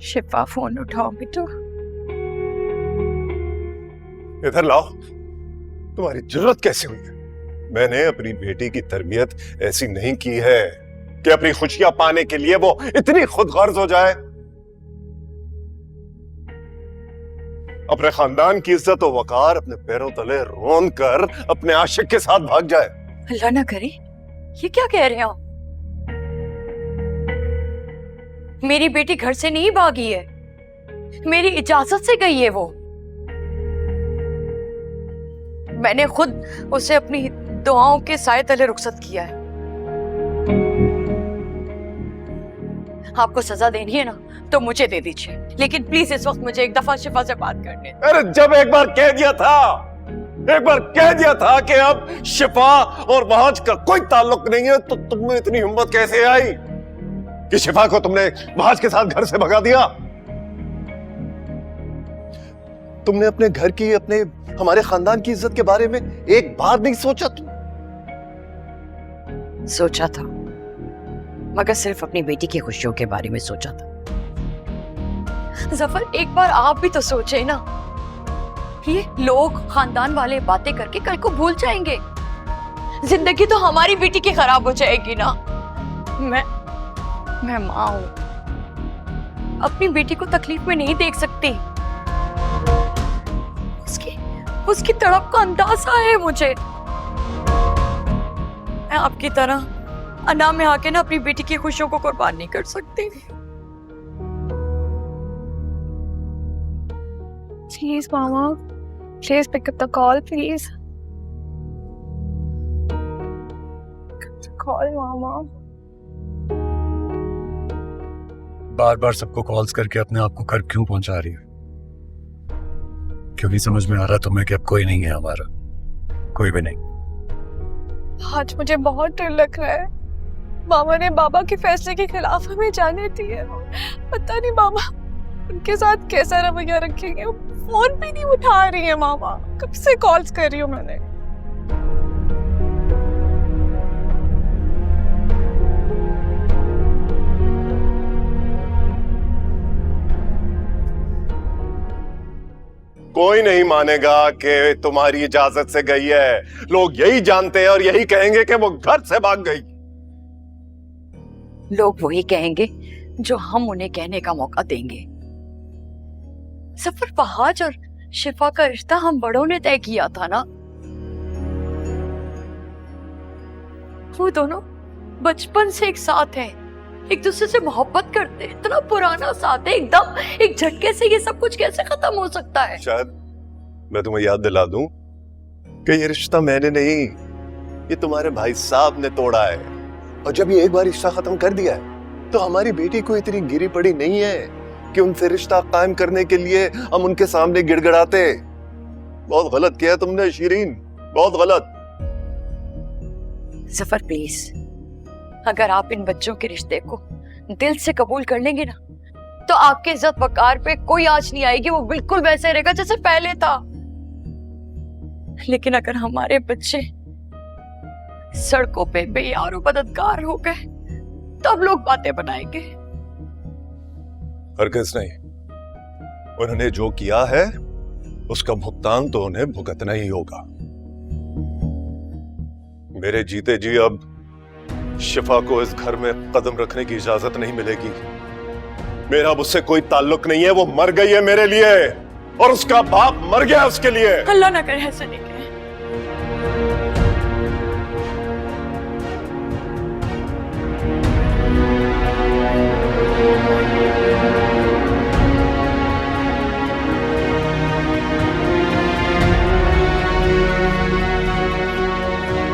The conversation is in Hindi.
शिफा फोन उठाओ बेटा। इधर लाओ। तुम्हारी जरूरत कैसे हुई है? मैंने अपनी बेटी की तरबियत ऐसी नहीं की है कि अपनी खुशियां पाने के लिए वो इतनी खुदगर्ज हो जाए। अपने खानदान की इज्जत और वकार अपने पैरों तले रोन कर अपने आशिक के साथ भाग जाए। अल्लाह ना करे, ये क्या कह रहे हो? मेरी बेटी घर से नहीं भागी है, मेरी इजाजत से गई है वो। मैंने खुद उसे अपनी दुआओं के साए तले रुखसत किया है। आपको सजा देनी है ना तो मुझे दे दीजिए, लेकिन प्लीज इस वक्त मुझे एक दफा शिफा से बात करने। अरे जब एक बार कह दिया था कि अब शिफा और महाज का कोई ताल्लुक नहीं है, तो तुम में इतनी हिम्मत कैसे आई कि शिफा को तुमने महाज के साथ घर से भगा दिया? तुमने अपने घर की, अपने हमारे खानदान की इज्जत के बारे में एक बार नहीं सोचा? सोचा था, मगर सिर्फ अपनी बेटी की खुशियों के बारे में सोचा था। जफर, एक बार आप भी तो सोचे ना, ये लोग खानदान वाले बातें करके कल को भूल जाएंगे। जिंदगी तो हमारी बेटी की खराब हो जाएगी ना। मैं माँ हूं, अपनी बेटी को तकलीफ में नहीं देख सकती। उसकी तड़प का अंदाजा है मुझे। मैं आपकी तरह अना में आके ना अपनी बेटी की खुशियों को कुर्बान नहीं कर सकती। Please, Mama. Please pick up the call, please. Pick up the call, Mama. बार बार सबको कॉल्स करके अपने आप को कर क्यों पहुंचा रही है? क्योंकि समझ में आ रहा तुम्हें कि अब कोई नहीं है हमारा, कोई भी नहीं। आज मुझे बहुत डर लग रहा है। मामा ने बाबा के फैसले के खिलाफ हमें जाने दी है। पता नहीं मामा उनके साथ कैसा रवैया रखेंगे। फोन भी नहीं उठा रही है मामा, कब से कॉल्स कर रही हूँ मैंने। कोई नहीं मानेगा कि तुम्हारी इजाजत से गई है। लोग यही जानते हैं और यही कहेंगे कि वो घर से भाग गई। लोग वही कहेंगे जो हम उन्हें कहने का मौका देंगे। सफर, फहाज और शिफा का रिश्ता हम बड़ों ने तय किया था ना। वो दोनों बचपन से एक साथ हैं, एक दूसरे से मोहब्बत करते हैं, इतना पुराना साथ है। एकदम एक झटके से ये सब कुछ कैसे खत्म हो सकता है? शायद मैं तुम्हें याद दिला दूं कि ये रिश्ता मैंने नहीं, ये तुम्हारे भाई साहब ने तोड़ा है। और जब ये एक बार रिश्ता खत्म कर दिया है तो हमारी बेटी को इतनी गिरी पड़ी नहीं है कि उनसे रिश्ता कायम करने के लिए हम उनके सामने गिड़गिड़ाते। बहुत गलत किया तुमने शीरीन, बहुत गलत। सफर प्लीज, अगर आप इन बच्चों के रिश्ते को दिल से कबूल कर लेंगे ना तो आपके इज्जत वकार पे कोई आंच नहीं आएगी। वो बिल्कुल वैसे रहेगा जैसे पहले था। लेकिन अगर हमारे बच्चे सड़कों पे बेयारो मददगार हो गए तब लोग बातें बनाएंगे। हरगिज़ नहीं। उन्होंने जो किया है उसका भुगतान तो उन्हें भुगतना ही होगा। मेरे जीते जी अब शिफा को इस घर में कदम रखने की इजाजत नहीं मिलेगी। मेरा अब उससे कोई ताल्लुक नहीं है। वो मर गई है मेरे लिए और उसका बाप मर गया उसके लिए। अल्लाह ना करे ऐसा नहीं।